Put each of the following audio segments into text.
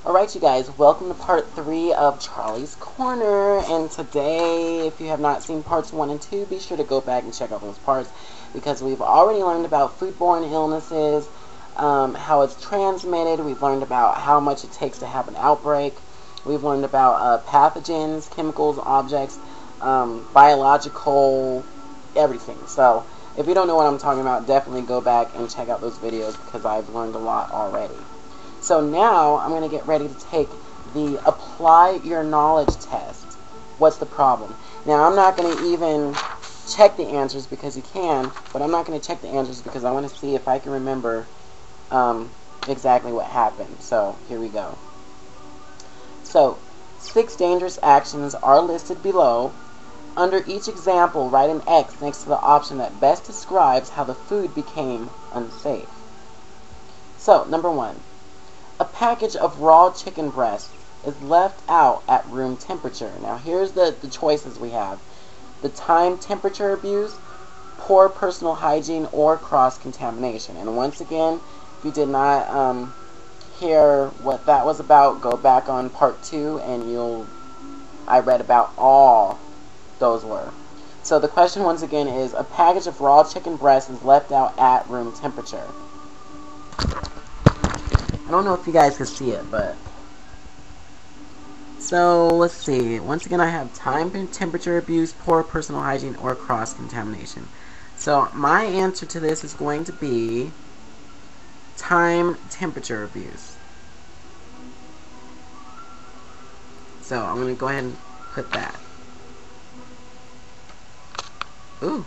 Alright, you guys, welcome to part 3 of Charlie's Corner. And today, if you have not seen parts 1 and 2, be sure to go back and check out those parts, because we've already learned about foodborne illnesses, how it's transmitted. We've learned about how much it takes to have an outbreak. We've learned about pathogens, chemicals, objects, biological, everything. So, if you don't know what I'm talking about, definitely go back and check out those videos, because I've learned a lot already. So now, I'm going to get ready to take the Apply Your Knowledge test. What's the problem? Now, I'm not going to even check the answers, because you can, but I'm not going to check the answers because I want to see if I can remember exactly what happened. So, here we go. So, 6 dangerous actions are listed below. Under each example, write an X next to the option that best describes how the food became unsafe. So, number 1. A package of raw chicken breasts is left out at room temperature. Now, here's the choices we have. The time temperature abuse, poor personal hygiene, or cross-contamination. And once again, if you did not hear what that was about, go back on part 2 and I read about all those were. So the question once again is, a package of raw chicken breast is left out at room temperature. I don't know if you guys can see it, but... So, let's see. Once again, I have time and temperature abuse, poor personal hygiene, or cross-contamination. So, my answer to this is going to be time temperature abuse. So, I'm going to go ahead and put that. Ooh,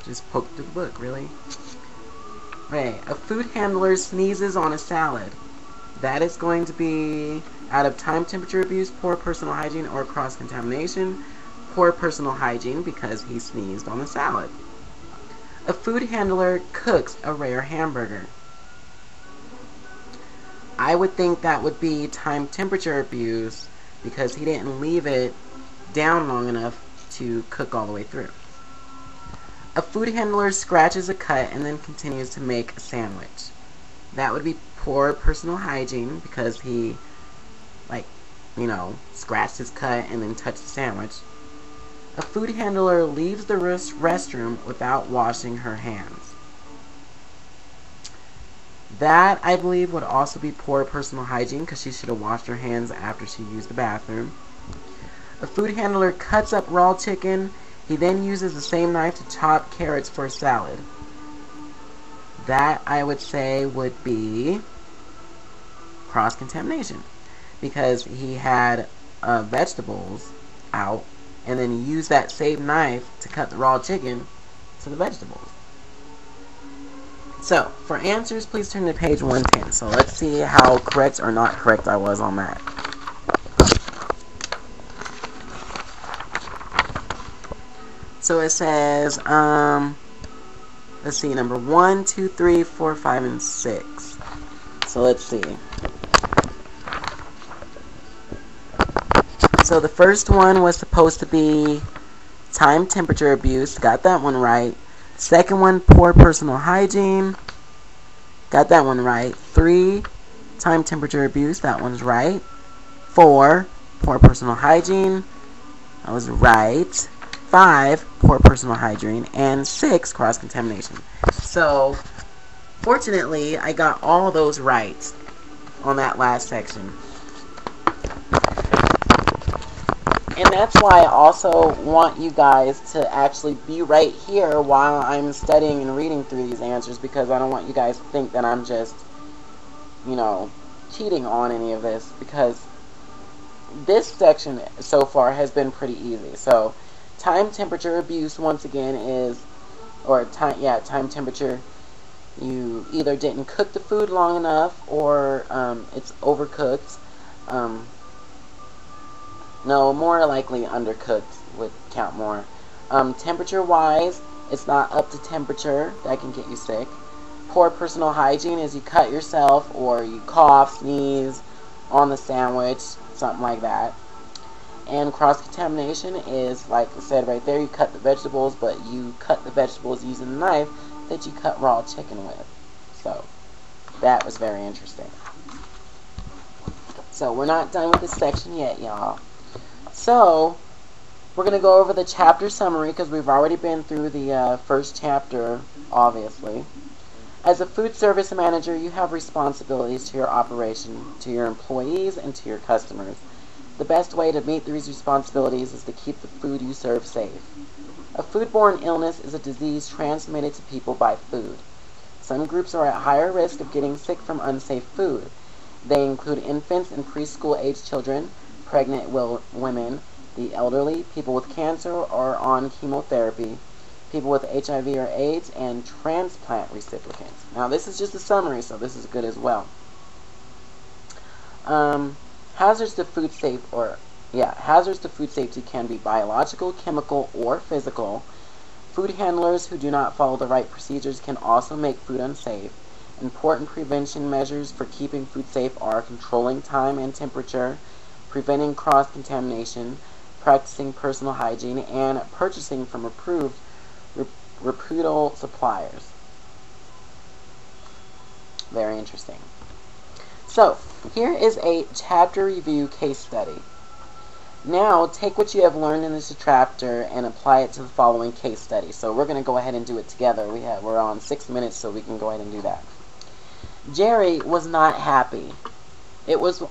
just poked through the book, really? Right, a food handler sneezes on a salad. That is going to be out of time temperature abuse, poor personal hygiene, or cross-contamination. Poor personal hygiene, because he sneezed on the salad. A food handler cooks a rare hamburger. I would think that would be time temperature abuse, because he didn't leave it down long enough to cook all the way through. A food handler scratches a cut and then continues to make a sandwich. That would be poor personal hygiene, because he, scratched his cut and then touched the sandwich. A food handler leaves the restroom without washing her hands. That, I believe, would also be poor personal hygiene, because she should have washed her hands after she used the bathroom. A food handler cuts up raw chicken. He then uses the same knife to chop carrots for a salad. That, I would say, would be cross-contamination, because he had vegetables out and then used that same knife to cut the raw chicken to the vegetables. So, for answers, please turn to page 110. So, let's see how correct or not correct I was on that. So, it says, let's see, number 1, 2, 3, 4, 5, and 6. So let's see. So the first one was supposed to be time temperature abuse. Got that one right. Second one, poor personal hygiene. Got that one right. 3, time temperature abuse. That one's right. 4, poor personal hygiene. That was right. 5, poor personal hygiene, and 6, cross-contamination. So, fortunately, I got all those right on that last section. And that's why I also want you guys to actually be right here while I'm studying and reading through these answers, because I don't want you guys to think that I'm just, cheating on any of this, because this section so far has been pretty easy. So, time temperature abuse, once again, is, time temperature, you either didn't cook the food long enough, or it's overcooked. No, more likely undercooked would count more. Temperature-wise, it's not up to temperature. That can get you sick. Poor personal hygiene is you cut yourself, or you cough, sneeze on the sandwich, something like that. And cross-contamination is, like I said right there, you cut the vegetables, but you cut the vegetables using the knife that you cut raw chicken with. So, that was very interesting. So we're not done with this section yet, y'all. So we're going to go over the chapter summary because we've already been through the first chapter, obviously. As a food service manager, you have responsibilities to your operation, to your employees, and to your customers. The best way to meet these responsibilities is to keep the food you serve safe. A foodborne illness is a disease transmitted to people by food. Some groups are at higher risk of getting sick from unsafe food. They include infants and preschool-age children, pregnant women, the elderly, people with cancer or on chemotherapy, people with HIV or AIDS, and transplant recipients. Now, this is just a summary, so this is good as well. Hazards to food safety can be biological, chemical, or physical. Food handlers who do not follow the right procedures can also make food unsafe. Important prevention measures for keeping food safe are controlling time and temperature, preventing cross-contamination, practicing personal hygiene, and purchasing from approved reputable suppliers. Very interesting. So, here is a chapter review case study. Now, take what you have learned in this chapter and apply it to the following case study. So, we're going to go ahead and do it together. We're on 6 minutes, so we can go ahead and do that. Jerry was not happy. It was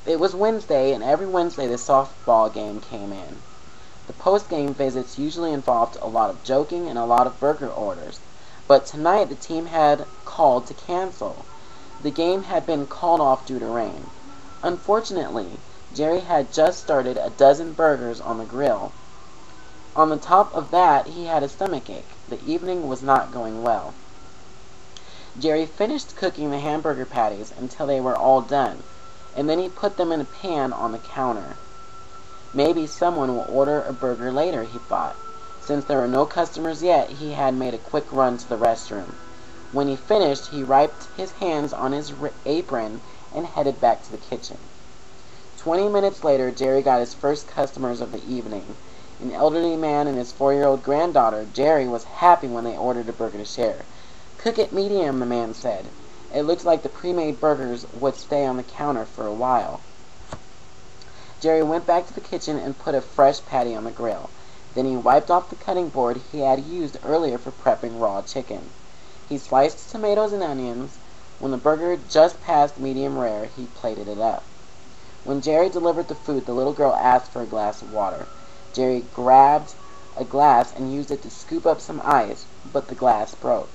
Wednesday, and every Wednesday the softball game came in. The post-game visits usually involved a lot of joking and a lot of burger orders. But tonight the team had called to cancel. The game had been called off due to rain. Unfortunately, Jerry had just started a dozen burgers on the grill. On the top of that, he had a stomachache. The evening was not going well. Jerry finished cooking the hamburger patties until they were all done, and then he put them in a pan on the counter. Maybe someone will order a burger later, he thought. Since there were no customers yet, he had made a quick run to the restroom. When he finished, he wiped his hands on his apron and headed back to the kitchen. 20 minutes later, Jerry got his first customers of the evening. An elderly man and his 4-year-old granddaughter. Jerry was happy when they ordered a burger to share. "Cook it medium," the man said. It looked like the pre-made burgers would stay on the counter for a while. Jerry went back to the kitchen and put a fresh patty on the grill. Then he wiped off the cutting board he had used earlier for prepping raw chicken. He sliced tomatoes and onions. When the burger just passed medium rare, he plated it up. When Jerry delivered the food, the little girl asked for a glass of water. Jerry grabbed a glass and used it to scoop up some ice, but the glass broke.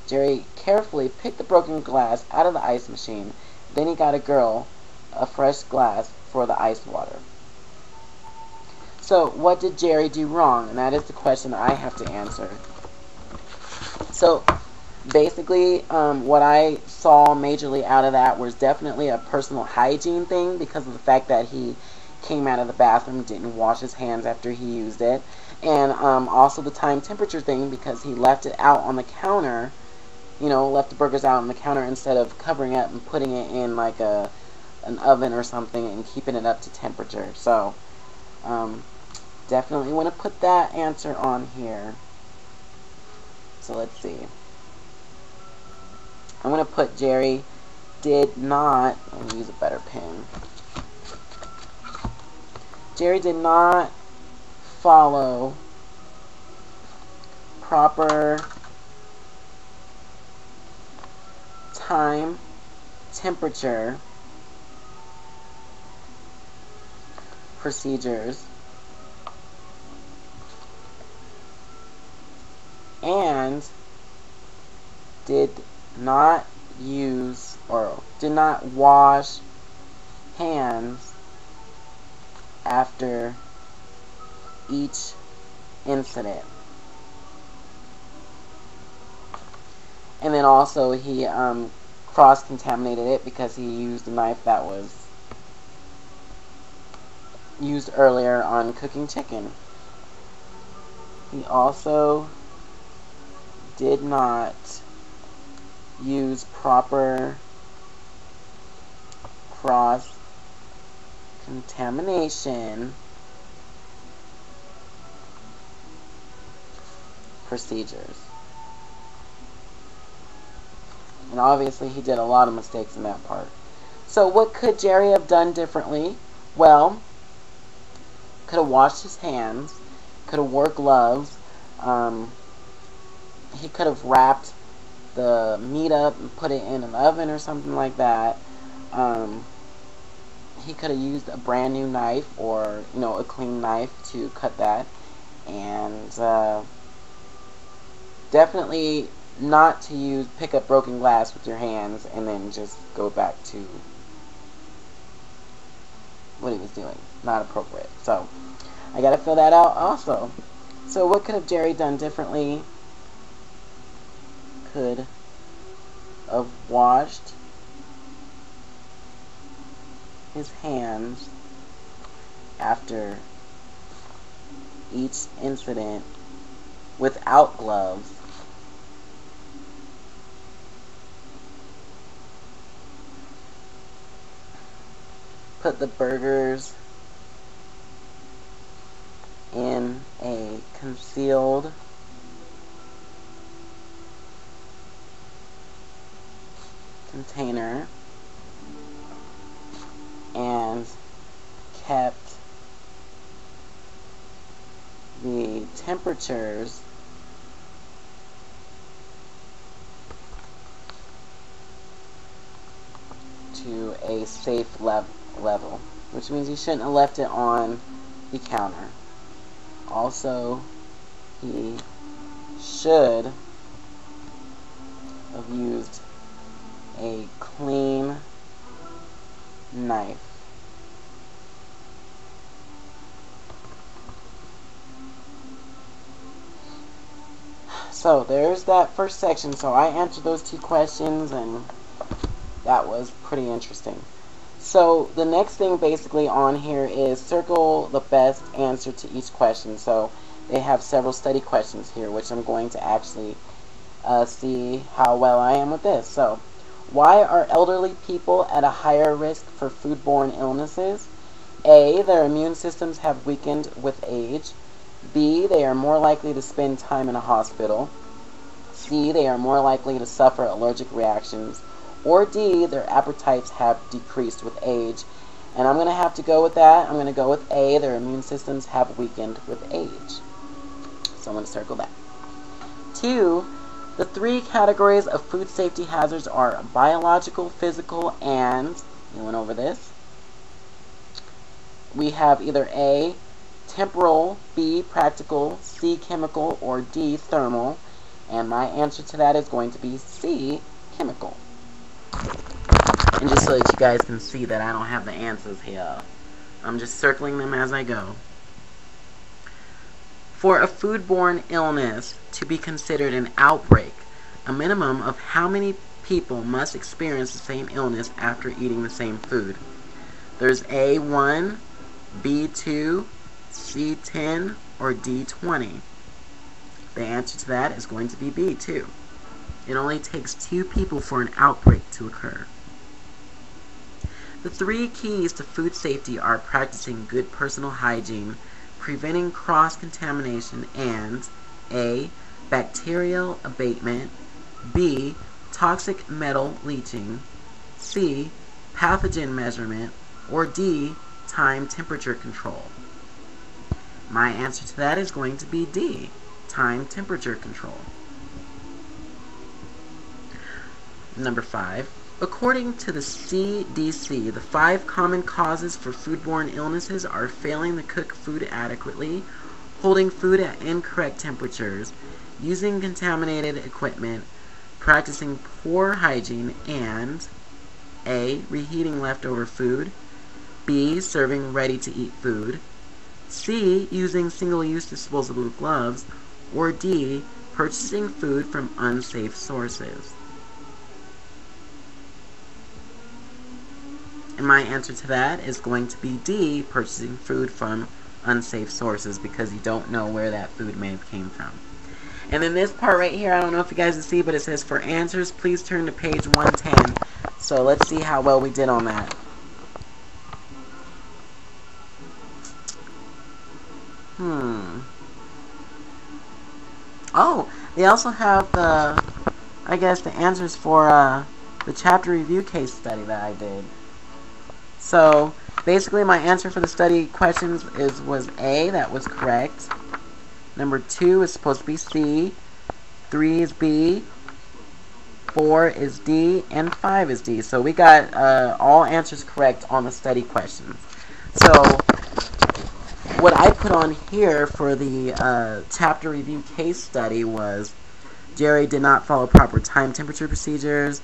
Jerry carefully picked the broken glass out of the ice machine. Then he got a girl a fresh glass for the ice water. So, what did Jerry do wrong? And that is the question I have to answer. So, basically, what I saw majorly out of that was definitely a personal hygiene thing because of the fact that he came out of the bathroom, didn't wash his hands after he used it. And also the time temperature thing because he left it out on the counter, left the burgers out on the counter instead of covering it and putting it in like an oven or something and keeping it up to temperature. So, definitely want to put that answer on here. So let's see. I'm going to put Jerry did not, let me use a better pen. Jerry did not follow proper time, temperature, procedures, and did not use or did not wash hands after each incident. And then also he cross-contaminated it because he used a knife that was used earlier on cooking chicken. He also did not use proper cross-contamination procedures. And obviously he did a lot of mistakes in that part. So what could Jerry have done differently? Well, could have washed his hands, could have wore gloves, he could have wrapped the meat up and put it in an oven or something like that. He could have used a brand new knife or, a clean knife to cut that. And definitely not to pick up broken glass with your hands and then just go back to what he was doing. Not appropriate. So, I gotta fill that out also. So, what could have Jerry done differently? Could have washed his hands after each incident without gloves. Put the burgers in a concealed container and kept the temperatures to a safe level, which means you shouldn't have left it on the counter. Also, he should have used a clean knife. So there's that first section. So I answered those 2 questions, and that was pretty interesting. So the next thing basically on here is circle the best answer to each question. So they have several study questions here, which I'm going to actually see how well I am with this. So, why are elderly people at a higher risk for foodborne illnesses? A, their immune systems have weakened with age. B, they are more likely to spend time in a hospital. C, they are more likely to suffer allergic reactions. Or D, their appetites have decreased with age. And I'm going to have to go with that. I'm going to go with A, their immune systems have weakened with age. So I'm going to circle that. 2, the 3 categories of food safety hazards are biological, physical, and, we went over this. We have either A, temporal, B, practical, C, chemical, or D, thermal. And my answer to that is going to be C, chemical. And just so that you guys can see that I don't have the answers here, I'm just circling them as I go. For a foodborne illness to be considered an outbreak, a minimum of how many people must experience the same illness after eating the same food? There's A1, B2, C10, or D20. The answer to that is going to be B2. It only takes 2 people for an outbreak to occur. The 3 keys to food safety are practicing good personal hygiene, preventing cross-contamination, and A, bacterial abatement, B, toxic metal leaching, C, pathogen measurement, or D, time temperature control. My answer to that is going to be D, time temperature control. Number 5. According to the CDC, the 5 common causes for foodborne illnesses are failing to cook food adequately, holding food at incorrect temperatures, using contaminated equipment, practicing poor hygiene, and A, reheating leftover food, B, serving ready-to-eat food, C, using single-use disposable gloves, or D, purchasing food from unsafe sources. And my answer to that is going to be D, purchasing food from unsafe sources, because you don't know where that food may have came from. And then this part right here, I don't know if you guys can see, but it says for answers, please turn to page 110. So let's see how well we did on that. Oh, they also have the, I guess, the answers for the chapter review case study that I did. So basically my answer for the study questions was A, that was correct. Number 2 is supposed to be C. 3 is B. 4 is D. And 5 is D. So we got all answers correct on the study questions. So what I put on here for the chapter review case study was Jerry did not follow proper time temperature procedures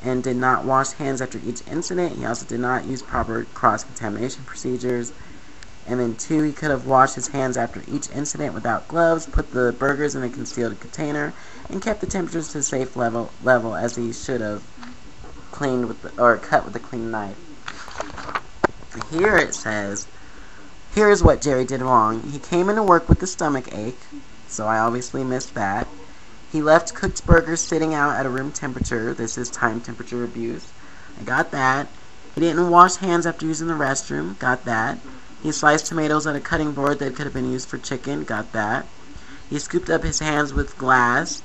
and did not wash hands after each incident. He also did not use proper cross-contamination procedures. And then 2, he could have washed his hands after each incident without gloves, put the burgers in a concealed container, and kept the temperatures to a safe level as he should have cleaned with or cut with a clean knife. Here it says, here's what Jerry did wrong. He came into work with a stomach ache, so I obviously missed that. He left cooked burgers sitting out at a room temperature. This is time temperature abuse. I got that. He didn't wash hands after using the restroom. Got that. He sliced tomatoes on a cutting board that could have been used for chicken. Got that. He scooped up his hands with glass.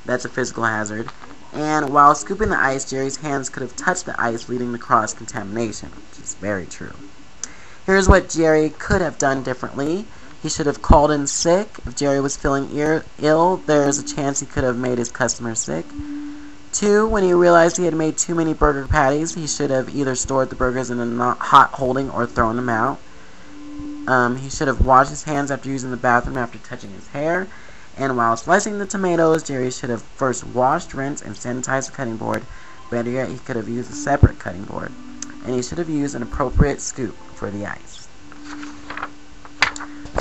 That's a physical hazard. And while scooping the ice, Jerry's hands could have touched the ice, leading to cross-contamination, which is very true. Here's what Jerry could have done differently. He should have called in sick. If Jerry was feeling ill, there's a chance he could have made his customer sick. 2, when he realized he had made too many burger patties, he should have either stored the burgers in a hot holding or thrown them out. He should have washed his hands after using the bathroom after touching his hair. And while slicing the tomatoes, Jerry should have first washed, rinsed, and sanitized the cutting board. Better yet, he could have used a separate cutting board. And he should have used an appropriate scoop for the ice.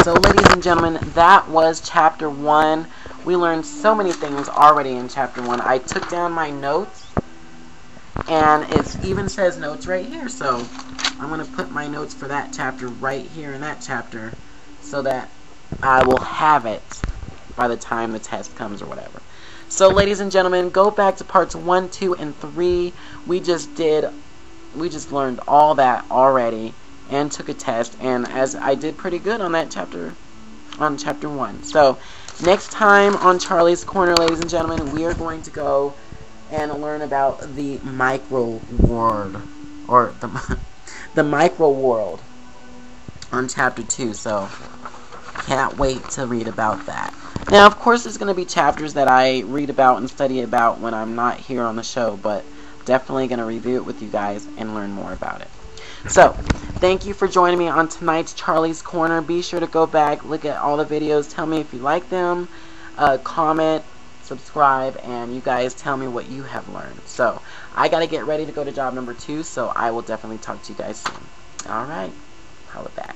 So, ladies and gentlemen, that was Chapter 1. We learned so many things already in Chapter 1. I took down my notes, and it even says notes right here. So, I'm going to put my notes for that chapter right here in that chapter so that I will have it by the time the test comes or whatever. So, ladies and gentlemen, go back to parts 1, 2, and 3. We just learned all that already and took a test, and as I did pretty good on that chapter, on Chapter 1. So, next time on Charlie's Corner, ladies and gentlemen, we are going to go and learn about the micro world, or the micro world on Chapter 2. So, can't wait to read about that. Now, of course, there's going to be chapters that I read about and study about when I'm not here on the show, but definitely going to review it with you guys and learn more about it. So, thank you for joining me on tonight's Charlie's Corner. Be sure to go back, look at all the videos, tell me if you like them, comment, subscribe, and you guys tell me what you have learned. So, I got to get ready to go to job number 2, so I will definitely talk to you guys soon. Alright, holla back.